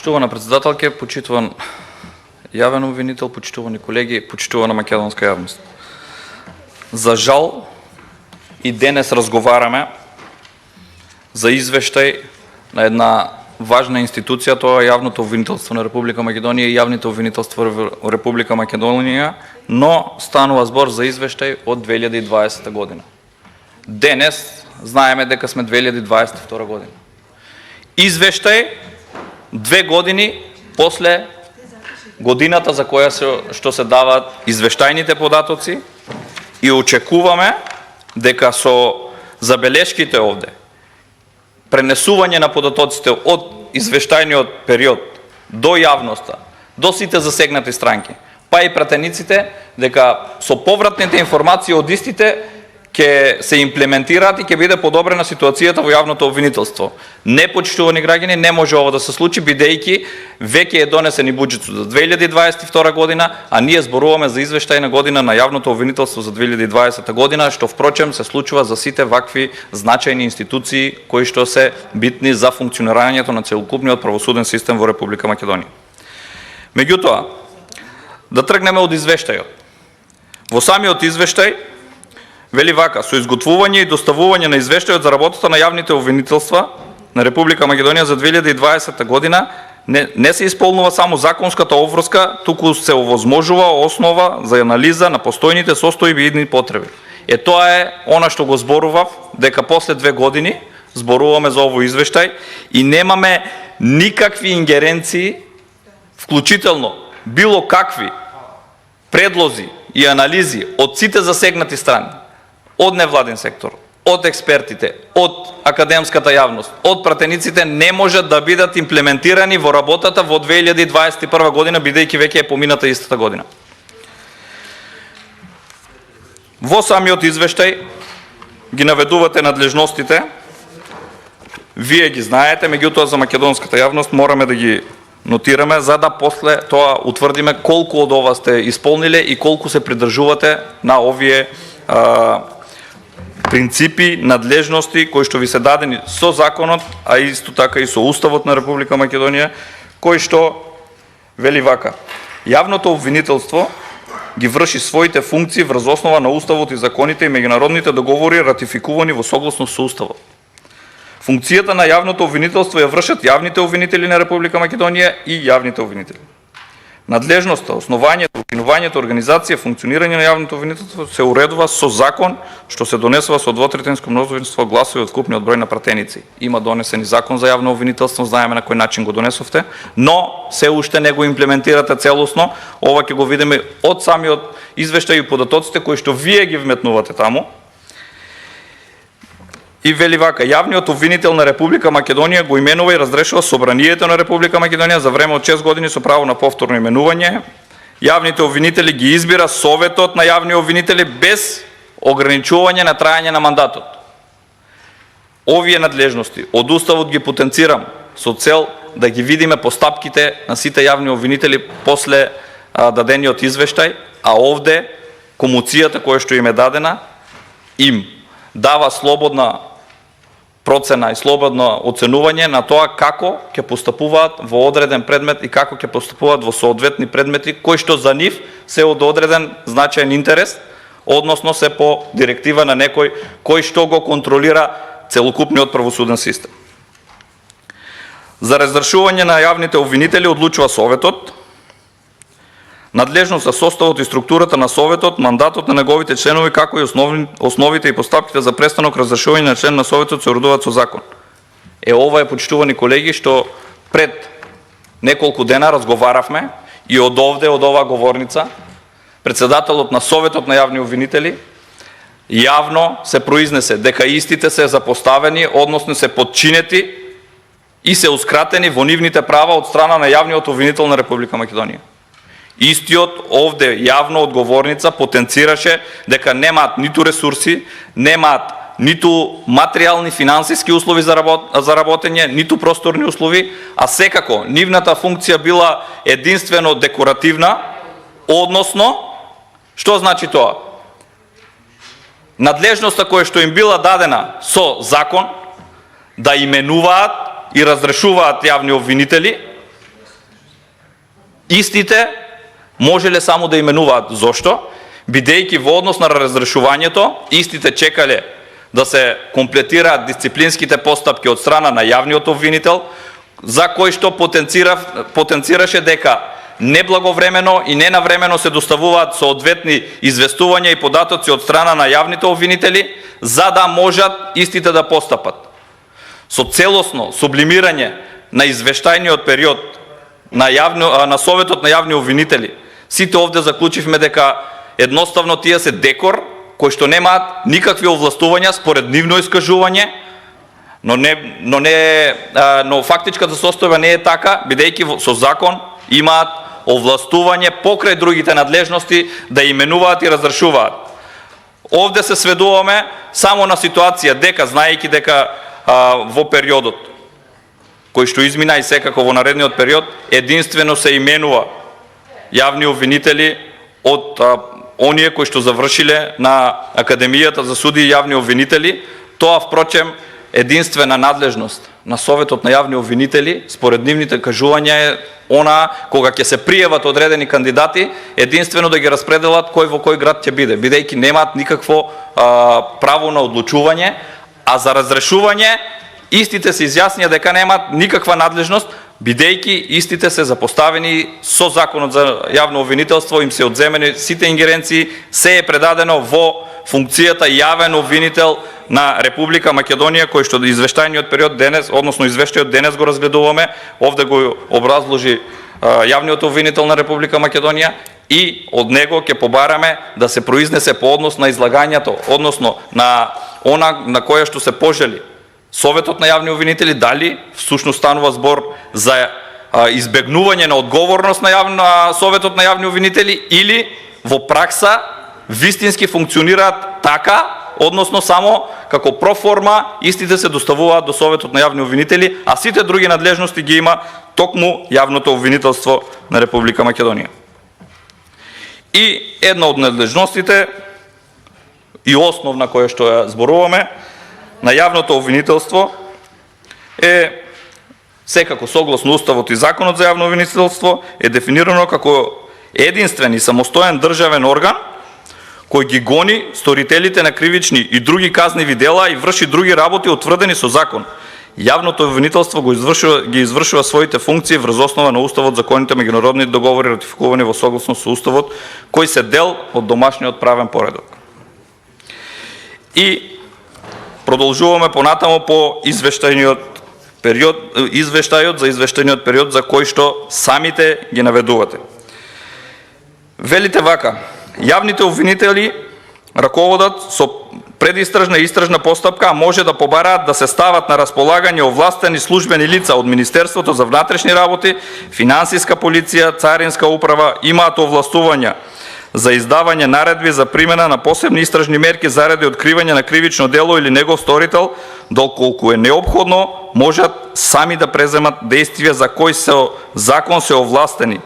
Почитувана председателке, почитуван јавен обвинител, почитувани колеги, почитувана македонска јавност. За жал и денес разговараме за извештај на една важна институција, тоа е јавното обвинителство на Република Македонија и јавните обвинителства во Република Македонија, но станува збор за извештај од 2020 година. Денес знаеме дека сме 2022 година. Извештај 2 години после годината за која што се даваат извештајните податоци и очекуваме дека со забелешките овде, пренесување на податоците од извештајниот период до јавноста, до сите засегнати странки, па и пратениците, дека со повратните информации од истите ќе се имплементираат и ќе биде подобрена ситуацијата во јавното обвинителство. Не, почитувани граѓани, не може ова да се случи, бидејќи веќе е донесен и буџетот за 2022 година, а ние зборуваме за извештајна година на јавното обвинителство за 2020 година, што впрочем се случува за сите вакви значајни институции кои што се битни за функционирањето на целокупниот правосуден систем во Република Македонија. Меѓутоа, да тргнеме од извештајот. Во самиот извештај вели вака: со изготвување и доставување на извештајот за работата на јавните обвинителства на Република Македонија за 2020 година не се исполнува само законската обврска, туку се овозможува основа за анализа на постојните состојби и идни потреби. Тоа е она што го зборував, дека после 2 години зборуваме за овој извештај и немаме никакви ингеренции, вклучително било какви предлози и анализи од сите засегнати страни, од невладен сектор, од експертите, од академската јавност, од пратениците, не можат да бидат имплементирани во работата во 2021 година, бидејќи веќе е помината истата година. Во самиот извештај ги наведувате надлежностите, вие ги знаете, меѓутоа за македонската јавност мораме да ги нотираме, за да после тоа утврдиме колку од ова сте исполниле и колку се придржувате на овие принципи, надлежности кои што ви се дадени со законот, а исто така и со Уставот на Република Македонија, кој што вели вака: јавното обвинителство ги врши своите функции врз основа на Уставот и законите и меѓународните договори ратификувани во согласност со Уставот. Функцијата на јавното обвинителство ја вршат јавните обвинители на Република Македонија и јавните обвинители. Надлежноста, основањето, укинувањето, организација, функционирање на јавното обвинителство се уредува со закон што се донесува со двотретинско мнозинство гласови од вкупниот број на пратеници. Има донесен и закон за јавно обвинителство, знаеме на кој начин го донесовте, но се уште не го имплементирате целосно. Ова ќе го видиме од самиот извештај и податоците кои што вие ги вметнувате таму. И вели вака: јавниот обвинител на Република Македонија го именува и разрешува собранието на Република Македонија за време од 6 години со право на повторно именување. Јавните обвинители ги избира Советот на јавни обвинители без ограничување на трајање на мандатот. Овие надлежности од Уставот ги потенцирам со цел да ги видиме постапките на сите јавни обвинители после дадениот извештај, а овде комуцијата која што им е дадена им дава слободна процена и слободно оценување на тоа како ќе постапуваат во одреден предмет и како ќе постапуваат во соодветни предмети кои што за нив се од одреден значаен интерес, односно се по директива на некој кој што го контролира целокупниот правосуден систем. За разрешување на јавните обвинители одлучува Советот. Надлежност за составот и структурата на Советот, мандатот на неговите членови, како и основите и постапките за престанок разрешување на член на Советот се уредуваат со закон. Ова е, почитувани колеги, што пред неколку дена разговаравме и од овде, од оваа говорница, председателот на Советот на јавни обвинители јавно се произнесе дека истите се запоставени, односно се подчинети и се ускратени во нивните права од страна на јавниот обвинител на Република Македонија. Истиот овде јавно од говорница потенцираше дека немаат ниту ресурси, немаат ниту материјални финансиски услови за работење, ниту просторни услови, а секако нивната функција била единствено декоративна, односно, што значи тоа? Надлежноста која што им била дадена со закон да именуваат и разрешуваат јавни обвинители, Истите може ли само да именуваат? Зошто? Бидејќи во однос на разрешувањето, истите чекале да се комплетираат дисциплинските постапки од страна на јавниот обвинител, за кој што потенцираше дека неблаговремено и ненавремено се доставуваат соодветни известувања и податоци од страна на јавните обвинители, за да можат истите да постапат. Со целосно сублимирање на извештајниот период на Советот на јавни обвинители, сите овде заклучивме дека едноставно тие се декор, кои што немаат никакви овластувања според нивно искажување, но фактичката состојба не е така, бидејќи со закон имаат овластување покрај другите надлежности да именуваат и разрешуваат. Овде се сведуваме само на ситуација дека, знаејќи дека во периодот кој што измина и секако во наредниот период, единствено се именува јавни обвинители од оние кои што завршиле на Академијата за суди и јавни обвинители. Тоа, впрочем, единствена надлежност на Советот на јавни обвинители, според нивните кажувања, е она кога ќе се пријават одредени кандидати, единствено да ги распределат кој во кој град ќе биде, бидејќи немаат никакво право на одлучување, а за разрешување истите се изјаснија дека немаат никаква надлежност, бидејќи истите се запоставени со Законот за јавно обвинителство, им се одземени сите ингеренции, се е предадено во функцијата јавен обвинител на Република Македонија, кој што извештајниот период денес, односно извештајот денес го разгледуваме, овде го образложи јавниот обвинител на Република Македонија, и од него ќе побараме да се произнесе по однос на излагањето, односно на она на која што се пожели Советот на јавни обвинители, дали всушност станува збор за избегнување на одговорност на Советот на јавни обвинители, или во пракса вистински функционираат така, односно само како проформа истите се доставуваат до Советот на јавни обвинители, а сите други надлежности ги има токму јавното обвинителство на Република Македонија. И една од надлежностите и основна која што ја зборуваме на јавното обвинителство е, секако согласно Уставот и Законот за јавно обвинителство, е дефинирано како единствен и самостоен државен орган кој ги гони сторителите на кривични и други казниви дела и врши други работи утврдени со закон. Јавното обвинителство ги извршува своите функции врз основа на Уставот, законите, меѓународни договори ратификувани во согласност со Уставот, кои се дел од домашниот правен поредок. И продолжуваме понатамо по извештајот за извештајниот период за кој што самите ги наведувате. Велите вака: јавните обвинители раководат со предистражна и истражна постапка, а може да побараат да се стават на располагање овластени службени лица од Министерството за внатрешни работи, Финансиска полиција, Царинска управа, имаат овластувања за издавање наредби за примена на посебни истражни мерки заради откривање на кривично дело или негов сторител, доколку е неопходно, можат сами да преземат действија за кои со закон се овластени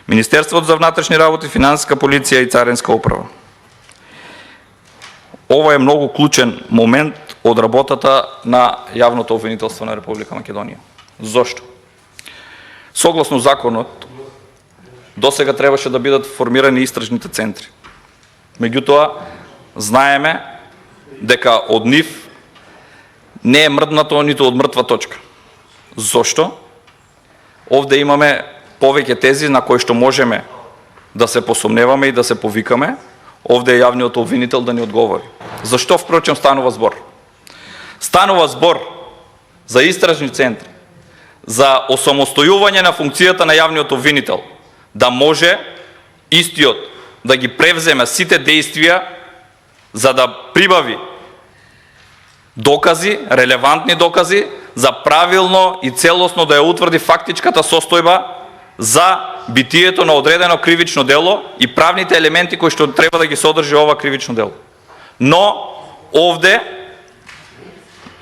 Министерството за внатрешни работи, Финансиска полиција и Царинска управа. Ова е многу клучен момент од работата на јавното обвинителство на Република Македонија. Зошто? Согласно законот, досега требаше да бидат формирани истражните центри. Меѓутоа, знаеме дека од нив не е мрднато ниту од мртва точка. Зошто? Овде имаме повеќе тези на кои што можеме да се посомневаме и да се повикаме. Овде е јавниот обвинител да ни одговори. Зашто, впрочем, станува збор? Станува збор за истражни центри, за осамостојување на функцијата на јавниот обвинител, да може истиот да ги превземе сите действија за да прибави докази, релевантни докази, за правилно и целосно да ја утврди фактичката состојба за битието на одредено кривично дело и правните елементи кои што треба да ги содржи ова кривично дело. Но овде,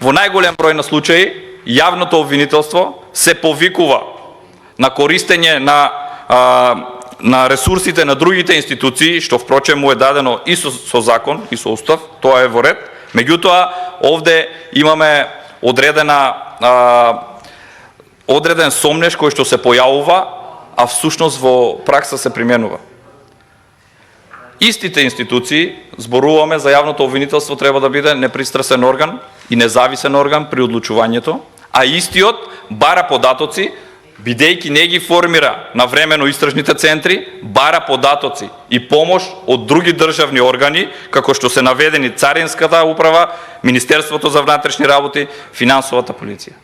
во најголем број на случаи, јавното обвинителство се повикува на користење на ресурсите на другите институции, што впрочем му е дадено и со закон и со устав, тоа е во ред. Меѓутоа, овде имаме одреден сомнеш кој што се појавува, а всушност во пракса се применува. Истите институции, зборуваме за јавното обвинителство, треба да биде непристрасен орган и независен орган при одлучувањето, а истиот бара податоци, бидејќи не ги формира навремено истражните центри, бара податоци и помош од други државни органи, како што се наведени Царинската управа, Министерството за внатрешни работи, Финансовата полиција.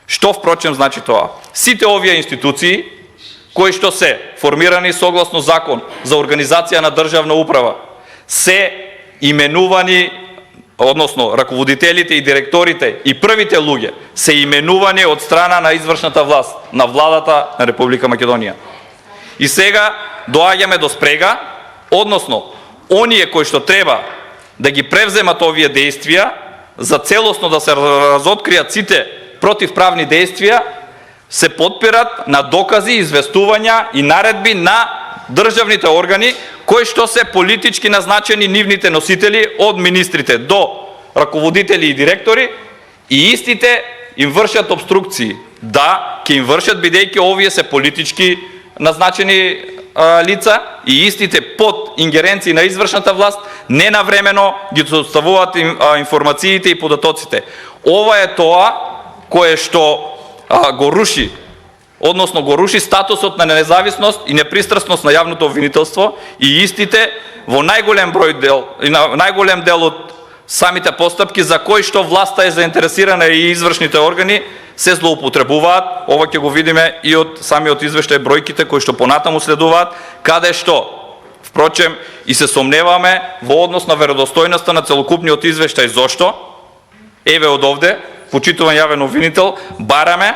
Што впрочем значи тоа? Сите овие институции, кои што се формирани согласно закон за организација на државна управа, се именувани, односно раководителите и директорите и првите луѓе се именувани од страна на извршната власт, на владата на Република Македонија. И сега доаѓаме до спрега, односно оние кои што треба да ги превземат овие действија за целосно да се разоткријат сите противправни действија, се подпират на докази, известувања и наредби на државните органи, кои што се политички назначени нивните носители од министрите до раководители и директори, и истите им вршат обструкции. Да, ќе им вршат, бидејќи овие се политички назначени лица и истите под ингеренции на извршната власт ненавремено ги доставуваат информациите и податоците. Ова е тоа кое што го руши, односно го руши статусот на независност и непристрасност на јавното обвинителство, и истите во најголем број дел и на најголем дел од самите постапки за кои што власта е заинтересирана и извршните органи се злоупотребуваат. Ова ќе го видиме и од самиот извештај, бројките кои што понатаму следуваат, каде што впрочем и се сомневаме во однос на веродостојноста на целокупниот извештај. Зошто? Еве од овде, почитуван јавен обвинител, бараме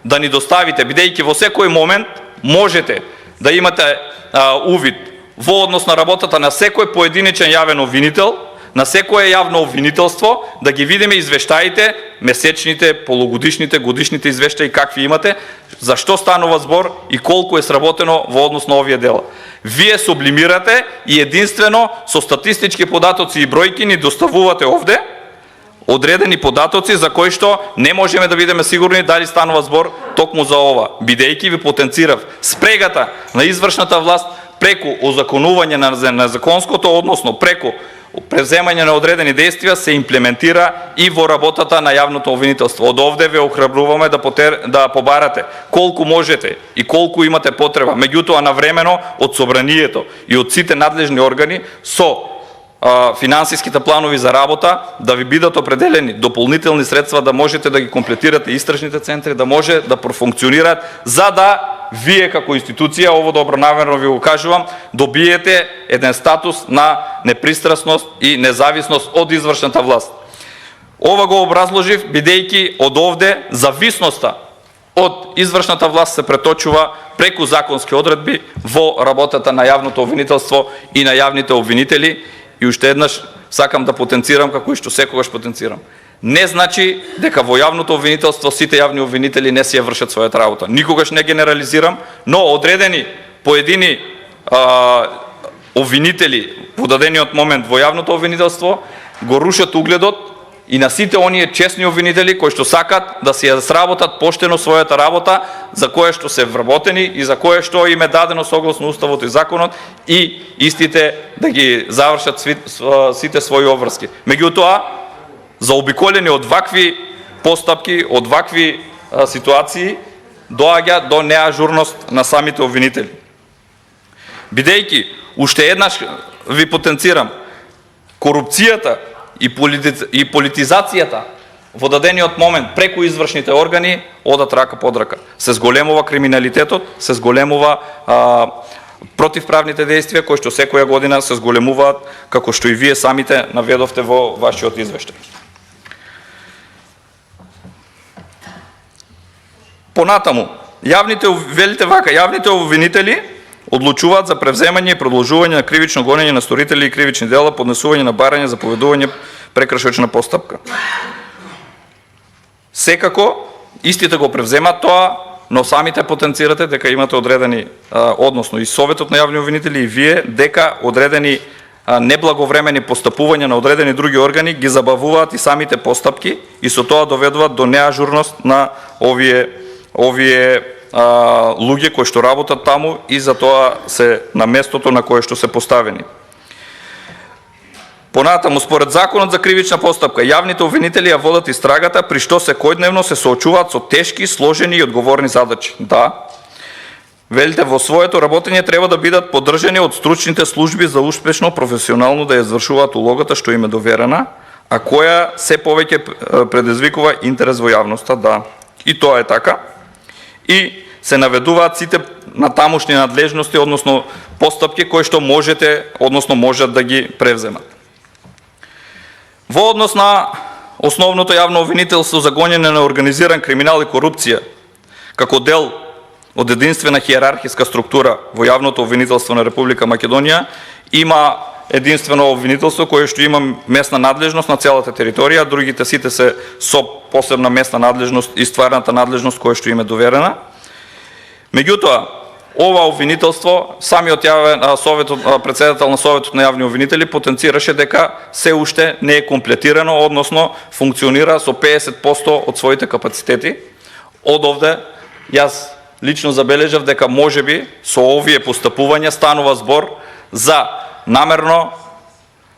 да ни доставите, бидејќи во секој момент можете да имате увид во однос на работата на секој поединечен јавен обвинител, на секое јавно обвинителство, да ги видиме извештаите, месечните, полугодишните, годишните извештаи какви имате, за што станува збор и колку е сработено во однос на овие дела. Вие сублимирате и единствено со статистички податоци и бројки ни доставувате овде одредени податоци за кои што не можеме да бидеме сигурни дали станува збор токму за ова, бидејќи ви потенцирав спрегата на извршната власт преку озаконување на законското, односно преку преземање на одредени действија се имплементира и во работата на јавното обвинителство. Од овде ве охрабруваме да побарате колку можете и колку имате потреба, меѓутоа навремено од собранието и од сите надлежни органи со финансиските планови за работа да ви бидат определени дополнителни средства да можете да ги комплетирате истражните центри, да може да профункционираат, за да вие како институција, ово добронамерно ви го кажувам, добиете еден статус на непристрасност и независност од извршната власт. Ова го образложив бидејќи од овде зависноста од извршната власт се преточува преку законски одредби во работата на јавното обвинителство и на јавните обвинители. И уште еднаш сакам да потенцирам, како и што секогаш потенцирам. Не значи дека во јавното обвинителство сите јавни обвинители не си ја вршат својата работа. Никогаш не генерализирам, но одредени поедини обвинители во дадениот момент во јавното обвинителство го рушат угледот и на сите оние честни обвинители кои што сакат да си ја сработат поштено својата работа, за кое што се вработени и за кое што им е дадено согласно уставот и законот, и истите да ги завршат сите своји обврски. Меѓутоа, заобиколени од вакви постапки, од вакви ситуации, доаѓа до неажурност на самите обвинители. Бидејќи, уште еднаш ви потенцирам, корупцијата и политизацијата во дадениот момент преку извршните органи одат рака под рака. Се зголемува криминалитетот, се зголемува противправните действија кои што секоја година се зголемуваат, како што и вие самите наведовте во вашиот извештај. Понатаму, јавните обвинители одлучуваат за превземање и продолжување на кривично гонење на сторители и кривични дела, поднесување на барање, заповедување прекршочна постапка. Секако, истите го превземат тоа, но самите потенцирате дека имате одредени, односно и Советот на јавни обвинители и вие, дека одредени неблаговремени постапувања на одредени други органи ги забавуваат и самите постапки и со тоа доведуваат до неажурност на овие луѓе кои што работат таму и затоа се на местото на кое што се поставени. Понатаму, според Законот за кривична постапка, јавните обвинители ја водат истрагата, при што секојдневно се соочуваат со тешки, сложени и одговорни задачи. Да, велите, во своето работење треба да бидат поддржани од стручните служби за успешно, професионално да ја извршуваат улогата што им е доверена, а која се повеќе предизвикува интерес во јавноста. Да, и тоа е така. И се наведуваат сите натамошни надлежности, односно постапки кои што можете, односно можат да ги превземат. Во однос на основното јавно обвинителство за гонење на организиран криминал и корупција, како дел од единствена хиерархиска структура во јавното обвинителство на Република Македонија, има единствено обвинителство кое што има местна надлежност на целата територија, другите сите се со посебна местна надлежност и стварната надлежност која што им е доверена. Меѓутоа, ова обвинителство, самиот председател на Советот на јавни обвинители потенцираше дека се уште не е комплетирано, односно функционира со 50% од своите капацитети. Од овде, јас лично забележав дека можеби со овие постапувања станува збор за намерно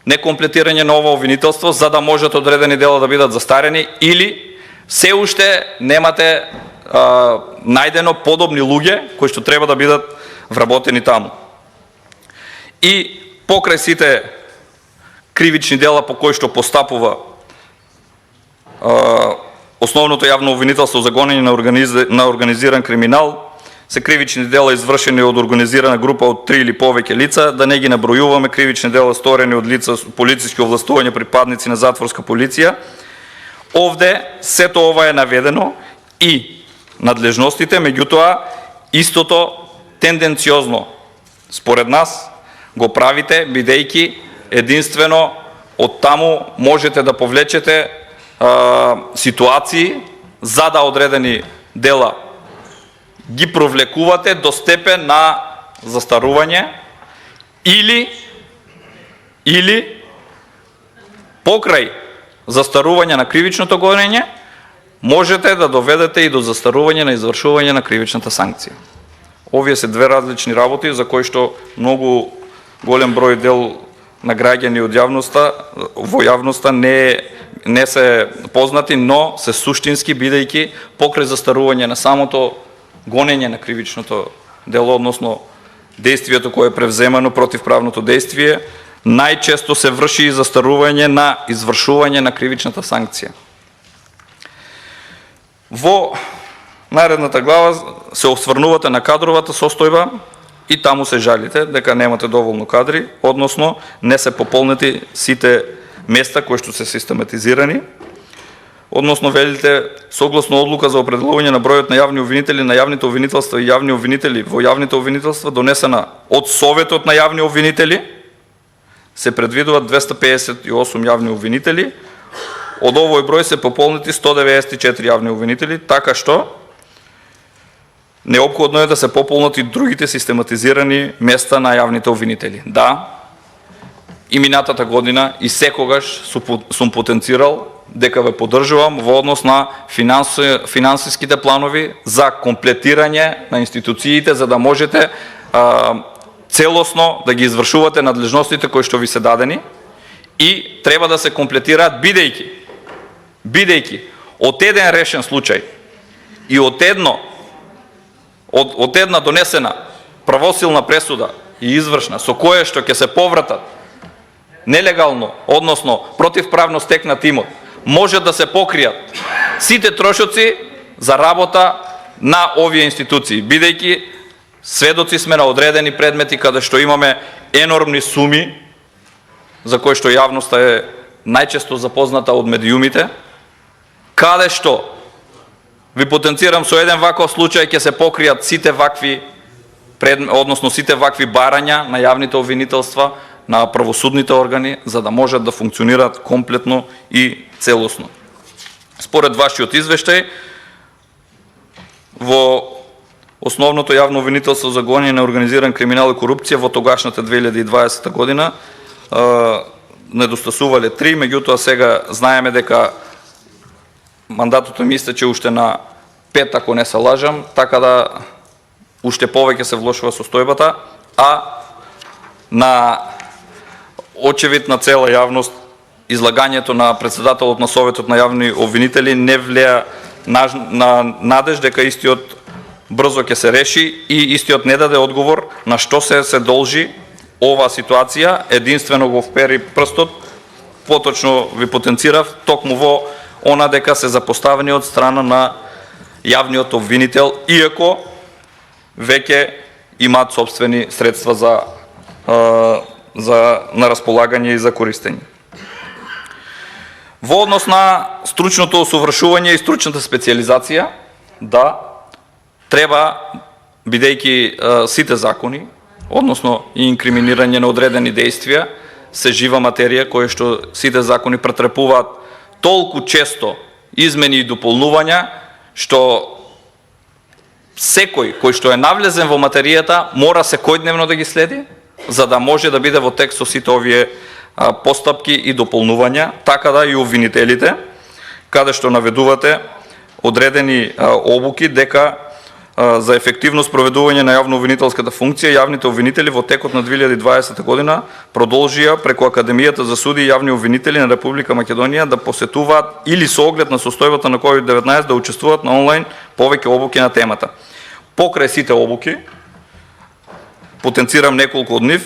некомплетирање на ова обвинителство, за да можат одредени дела да бидат застарени, или се уште немате најдено подобни луѓе кои што треба да бидат вработени таму. И покрај сите кривични дела по кои што постапува основното јавно обвинителство за гонење на организиран криминал, се кривични дела извршени од организирана група од 3 или повеќе лица, да не ги набројуваме кривични дела сторени од лица со полициски овластувања, припадници на затворска полиција. Овде сето ова е наведено и надлежностите, меѓутоа истото тенденциозно според нас го правите, бидејќи единствено од таму можете да повлечете ситуации за да одредени дела ги провлекувате до степен на застарување или покрај застарување на кривичното гонење можете да доведете и до застарување на извршување на кривичната санкција. Овие се две различни работи за кои што многу голем број дел на граѓани од јавноста во јавноста не се познати, но се суштински, бидејќи покрај застарување на самото гонење на кривичното дело, односно действието кое е превземано против правното действие, најчесто се врши и застарување на извршување на кривичната санкција. Во наредната глава се осврнувате на кадровата состојба и таму се жалите дека немате доволно кадри, односно не се пополнети сите места кои што се систематизирани, односно велите согласно одлука за определување на бројот на јавни обвинители на јавните обвинителства и јавни обвинители во јавните обвинителства донесена од Советот на јавни обвинители се предвидуваат 258 јавни обвинители. Од овој број се пополнети 194 јавни обвинители, така што неопходно е да се пополнат и другите систематизирани места на јавните обвинители. Да, и минатата година и секогаш сум потенцирал дека ве поддржувам во однос на финансиските планови за комплетирање на институциите, за да можете целосно да ги извршувате надлежностите кои што ви се дадени, и треба да се комплетираат бидејќи од еден решен случај и од една донесена правосилна пресуда и извршна со кое што ќе се повратат нелегално, односно противправно стекнат имот, може да се покријат сите трошоци за работа на овие институции, бидејќи сведоци сме на одредени предмети каде што имаме енормни суми за кои што јавноста е најчесто запозната од медиумите, каде што ви потенцирам со еден ваков случај ќе се покријат сите вакви односно сите вакви барања на јавните обвинителства, на правосудните органи, за да можат да функционираат комплетно и целосно. Според вашиот извештај, во основното јавно обвинителство за гонење на организиран криминал и корупција во тогашната 2020 година недостасувале 3, меѓутоа сега знаеме дека мандатот ми истече уште на 5, ако не се лажам, така да уште повеќе се влошува состојбата, а на очевид на цела јавност излагањето на председателот на Советот на јавни обвинители не влеа на надеж дека истиот брзо ќе се реши и истиот не даде одговор на што се должи оваа ситуација, единствено го впери прстот, поточно ви потенцирав, токму во она дека се запоставени од страна на јавниот обвинител, иако веќе имаат собствени средства на располагање и за користење. Во однос на стручното усовршување и стручната специјализација, да, треба, бидејќи сите закони, односно и инкриминирање на одредени дејствија, се жива материја која што сите закони претрпуваат толку често измени и дополнувања, што секој кој што е навлезен во материјата мора секојдневно да ги следи, за да може да биде во текст со сите овие постапки и дополнувања, така да и обвинителите, каде што наведувате одредени обуки дека за ефективно спроведување на јавно-обвинителската функција, јавните обвинители во текот на 2020 година продолжија преку Академијата за суди и јавни обвинители на Република Македонија да посетуваат или со оглед на состојбата на COVID-19 да учествуваат на онлайн повеќе обуки на темата. Покрај сите обуки, потенцирам неколку од нив,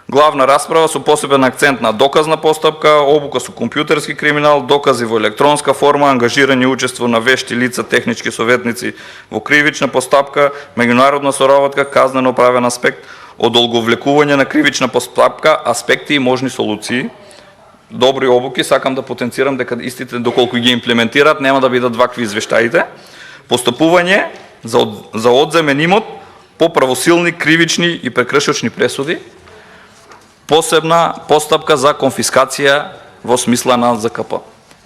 главна расправа со посебен акцент на доказна постапка, обука со компјутерски криминал, докази во електронска форма, ангажирање и учество на вешти лица, технички советници во кривична постапка, меѓународна соработка, казнено правен аспект, одолговлекување на кривична постапка, аспекти и можни солуции. Добри обуки, сакам да потенцирам дека истите доколку ги имплементираат нема да бидат вакви извештаите. Постапување за одземен имот по правосилни, кривични и прекршочни пресуди, посебна постапка за конфискација во смисла на ЗКП.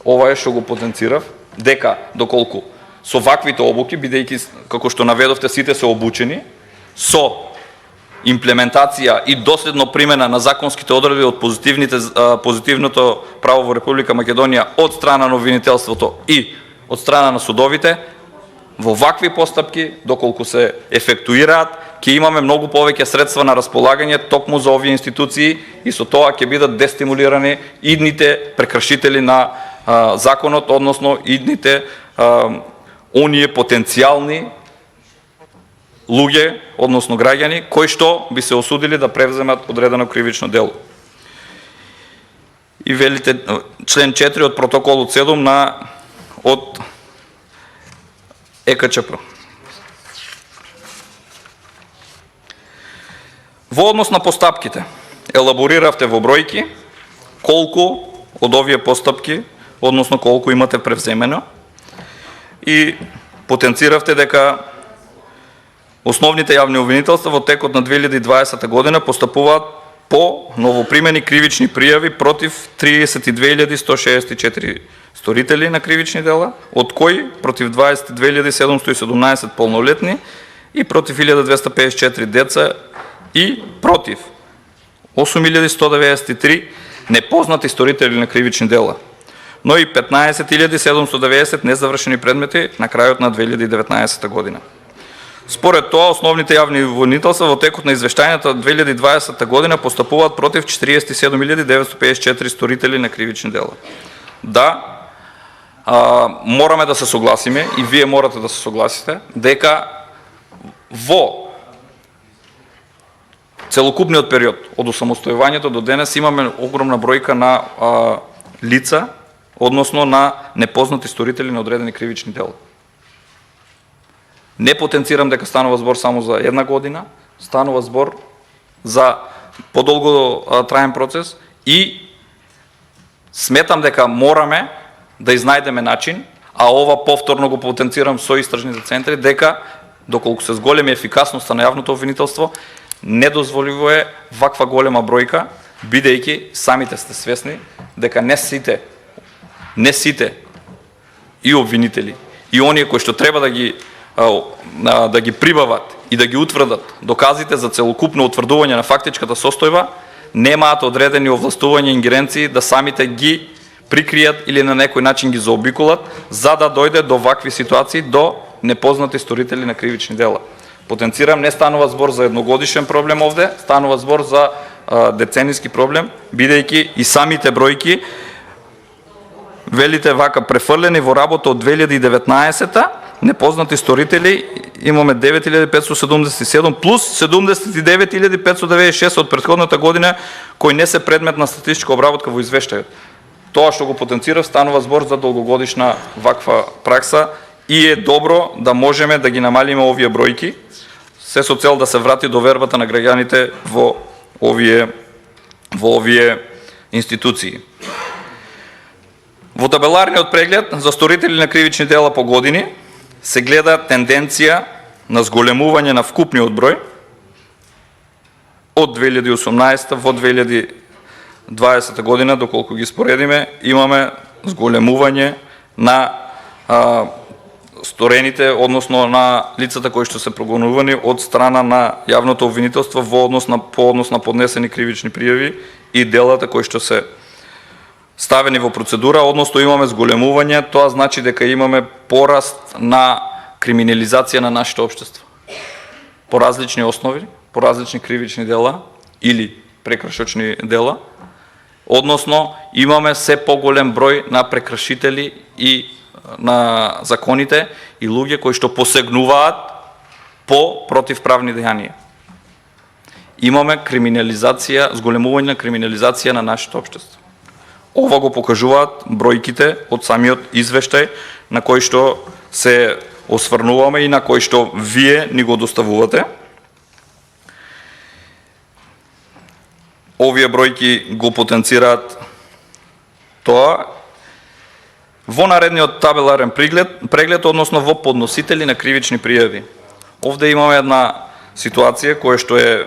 Ова е што го потенцирав, дека доколку со ваквите обуки, бидејќи како што наведовте сите се обучени, со имплементација и доследно примена на законските одредби од позитивното право во Република Македонија од страна на обвинителството и од страна на судовите, во вакви постапки, доколку се ефектуираат, ќе имаме многу повеќе средства на располагање токму за овие институции и со тоа ќе бидат дестимулирани идните прекршители на законот, односно идните оние потенцијални луѓе, односно граѓани, кои што би се осудили да превземат одредено кривично дело. И велите член 4 од протоколот 7 од ЕКЧП. Во однос на постапките, елабориравте во бројки колку од овие постапки, односно колку имате превземено и потенциравте дека основните јавни обвинителства во текот на 2020 година постапуваат по новопримени кривични пријави против 32.164 сторители на кривични дела, од кои против 22.717 полнолетни и против 1.254 деца и против 8.193 непознати сторители на кривични дела, но и 15.790 незавршени предмети на крајот на 2019 година. Според тоа, основните јавни обвинителства во текот на извештајната 2020 година постапуваат против 47.954 сторители на кривични дела. Да, мораме да се согласиме и вие морате да се согласите дека во целокупниот период од осамостојувањето до денес имаме огромна бројка на лица, односно на непознати сторители на одредени кривични дела. Не потенцирам дека станува збор само за една година, станува збор за подолго траен процес и сметам дека мораме да изнајдеме начин, а ова повторно го потенцирам со истражните центри, дека доколку се зголеми ефикасноста на јавното обвинителство, не дозволивува ваква голема бројка, бидејќи самите сте свесни дека не сите и обвинители и оние кои што треба да ги прибават и да ги утврдат доказите за целокупно утврдување на фактичката состојба, немаат одредени овластувања и ингеренции да самите ги прикријат или на некој начин ги заобиколат, за да дојде до вакви ситуации, до непознати сторители на кривични дела. Потенцирам, не станува збор за едногодишен проблем овде, станува збор за деценијски проблем, бидејќи и самите бројки велите вака префрлени во работа од 2019-та, непознати сторители имаме 9577 плюс 79596 од претходната година кои не се предмет на статистичка обработка во извештајот. Тоа што го потенцирав станува збор за долгогодишна ваква пракса и е добро да можеме да ги намалиме овие бројки, се со цел да се врати довербата на граѓаните во овие институции. Во табеларниот преглед за сторители на кривични дела по години се гледа тенденција на зголемување на вкупниот број од 2018 во 2020 година, доколку ги споредиме, имаме зголемување на сторените, односно на лицата кои што се прогонувани од страна на јавното обвинителство по однос на поднесени кривични пријави и делата кои што се ставени во процедура, односно имаме зголемување, тоа значи дека имаме пораст на криминализација на нашето општество. По различни основи, по различни кривични дела или прекршочни дела, односно имаме се поголем број на прекршители и на законите и луѓе кои што посегнуваат по противправни дејанија. Имаме криминализација, зголемување на криминализација на нашето општество. Ова го покажуваат бројките од самиот извештај на кој што се осврнуваме и на кој што вие ни го доставувате. Овие бројки го потенцираат тоа. Во наредниот табеларен преглед, односно во подносители на кривични пријави. Овде имаме една ситуација која што е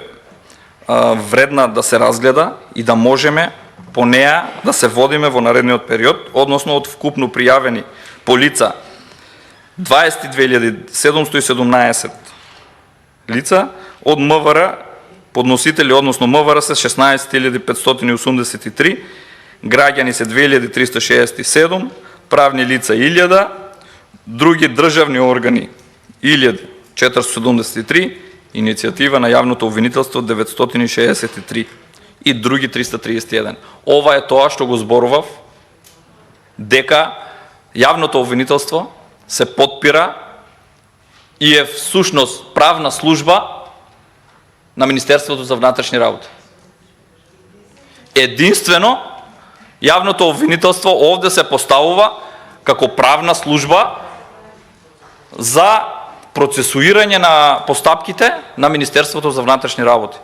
вредна да се разгледа и да можеме по неја да се водиме во наредниот период, односно од вкупно пријавени по лица 22.717 лица, од МВР подносители, односно МВР се 16.583, граѓани се 2.367, правни лица 1000, други државни органи 1473, иницијатива на јавното обвинителство 963 и други 331. Ова е тоа што го зборував, дека јавното обвинителство се подпира и е всушност правна служба на Министерството за внатрешни работи. Единствено, јавното обвинителство овде се поставува како правна служба за процесуирање на постапките на Министерството за внатрешни работи.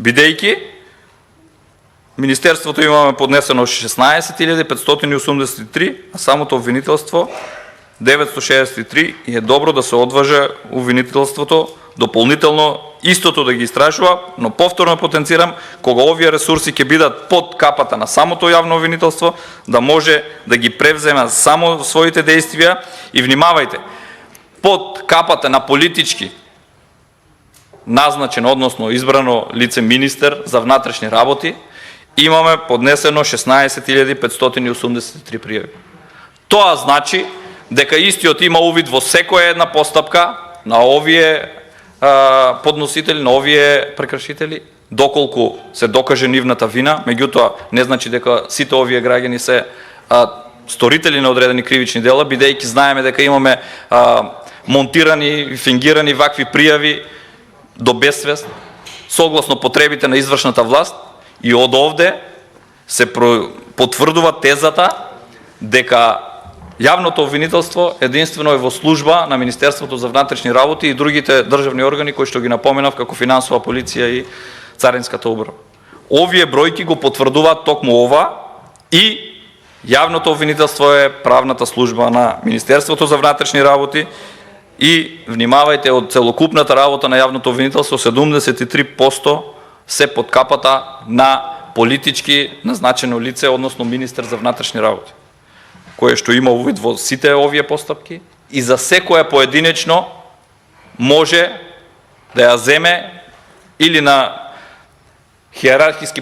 Бидејќи Министерството имаме поднесено 16.583, а самото обвинителство 963 и е добро да се одваже обвинителството дополнително истото да ги истражува, но повторно потенцирам, кога овие ресурси ќе бидат под капата на самото јавно обвинителство, да може да ги превземе само своите действија и внимавајте, под капата на политички назначен, односно избрано лице министер за внатрешни работи, имаме поднесено 16.583 пријави. Тоа значи дека истиот има увид во секоја една постапка на овие подносители, на овие прекршители, доколку се докаже нивната вина, меѓутоа не значи дека сите овие граѓани се сторители на одредени кривични дела, бидејќи знаеме дека имаме монтирани и фингирани вакви пријави до бесвест, согласно потребите на извршната власт, и од овде се потврдува тезата дека јавното обвинителство единствено е во служба на Министерството за внатрешни работи и другите државни органи кои што ги напоменав како финансова полиција и царинската управа. Овие бројки го потврдуваат токму ова и јавното обвинителство е правната служба на Министерството за внатрешни работи и внимавајте, од целокупната работа на јавното обвинителство 73% се под капата на политички назначено лице, односно министер за внатрешни работи, кој што има увид во сите овие постапки и за секоја поединечно може да ја земе или на хиерархиски